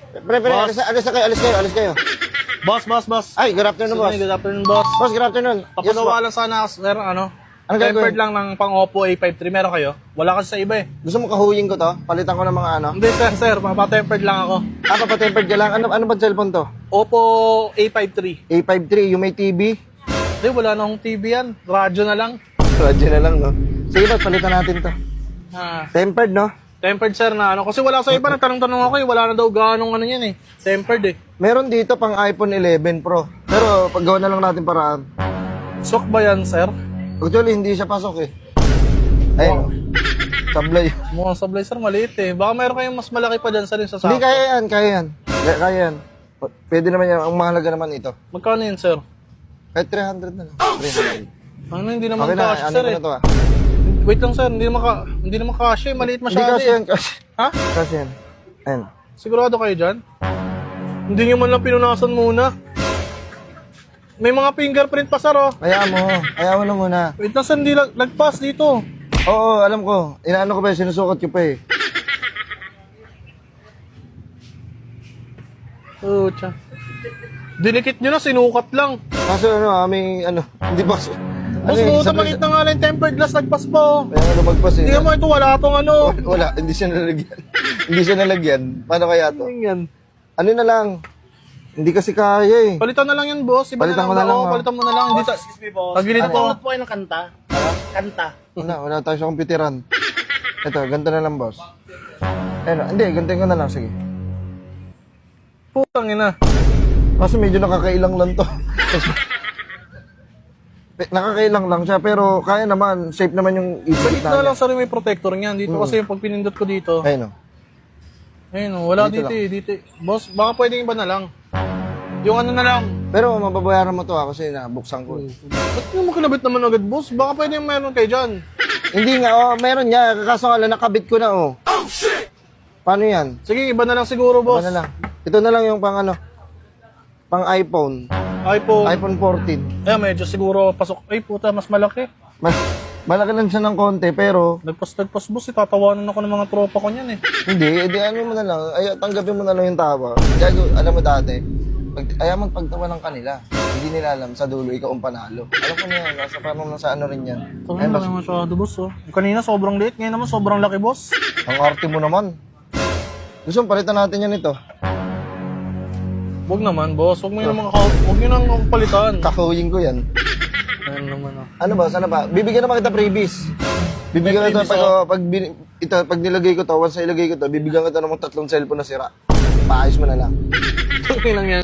Pre, alis kayo. Boss. Ay, good afternoon, boss. Good afternoon, boss. Boss, good afternoon. Papagawa lang sana, sir, Ano tempered gagawin? lang ng pang Oppo A53. Meron kayo? Wala kasi sa iba eh. Gusto mo kahuyin ko to? Palitan ko ng mga ano? Hindi, sir. Papatempered lang ako. Papatempered ka lang. Ano ba cellphone to? Oppo A53. A53, yung may TV? Hindi, wala na akong TV yan. Radyo na lang. Radyo na lang, no? Sige, boss, palitan natin to. Tempered, no? Tempered, sir, na ano. Kasi wala sa iba. Nagtanong-tanong ako eh. Wala na daw ganong ano yan eh. Tempered eh. Meron dito pang iPhone 11 Pro. Pero paggawa na lang natin paraan. Swak ba yan, sir? Actually, hindi siya pasok eh. Ayun, oh. Sablay. Mukhang sablay, sir. Maliit eh. Baka meron kayong mas malaki pa dyan, sir, yung sa Hindi, sako. kaya yan. Kaya yan. Pwede naman yan. Ang mahalaga naman ito. Magkano yun, sir? Kahit 300 na lang. 300. Ano, hindi naman Okay na, cash, ano sir ko eh. na to ah. Wait lang, sir. Hindi naman cash eh. Maliit Hindi masyado kasi yan, eh. kasi. Ha? Kasi yan. Ayun. Sigurado kayo dyan? Hindi nyo man lang pinunasan muna. May mga fingerprint pa, sir, oh. Hayaan mo na muna. Wait lang, sir. Hindi lagpas dito. Oo, alam ko. Inaano ko pa, sinusukat ko pa eh. Oh, tiyan. Dinikit nyo na, sinukat lang. Kaso may hindi ba? Boss, buta makita nga lang yung tempered glass, lagpas pa, oh. Kaya lumagpas eh. Hindi mo ito, wala tong ano. Wala, hindi siya nalagyan. Hindi siya nalagyan. Paano kaya to? Ano yan? Ano na lang? Hindi kasi kaya eh. Palitan na lang yan, boss. Iba Palitan na ko lang, na lang, oh, ha? palitan mo na lang. Hindi Excuse me, boss. Tagilid Ano? po. Ano po kayo ng kanta? Kanta. Wala tayo sa computeran. Ito, ganito na lang, boss. Hindi, ganito ko na lang, sige. Putang ina. Kaso medyo nakakailang lang to. Nakakailang lang siya, pero kaya naman, safe naman yung isip Dito na lang, natin. sorry, may protector niyan. Dito kasi yung pag pinindot ko dito. Ayun o. Ayun, oh, wala Dito dito eh. Dito eh. Boss, baka pwedeng iba na lang. Yung ano na lang. Pero mababayaran mo to kasi nabuksan ko. Ba't nyo mo kinabit naman agad, boss? Baka pwedeng meron kayo dyan. Hindi nga, meron niya. Kaso nga lang, nakabit ko na, oh. Paano yan? Sige, iba na lang siguro, boss. Ano na lang? Ito na lang yung pang iPhone. iPhone 14. Eh, medyo siguro pasok. Ay, puta, mas malaki. Malaki lang siya ng konti, pero Nagpas, boss. Tatawanan ako ng mga tropa ko niyan eh. hindi, ano mo na lang. Tanggapin mo na lang yung tawa. Gago, alam mo dati, ayaw magpagtawa ng kanila. Hindi nila alam, sa dulo, ikaw ang panalo. Alam mo na yan, nasa parang nasa ano rin yan. Ito na masyado, boss, oh. Kanina sobrang liit, ngayon naman sobrang laki, boss. Ang arte mo naman. Gusto mo, palitan natin yan ito. Huwag naman, boss. Huwag nyo nang palitan. Kakawin ko yan. Ayun naman, oh. Ano ba, sana ba? Bibigyan naman kita freebies. Bibigyan May kita freebies, pag nilagay ko to, once na ilagay ko to, bibigyan kita ng 3 cellphone na sira. Paayos mo na lang. Ito lang yan.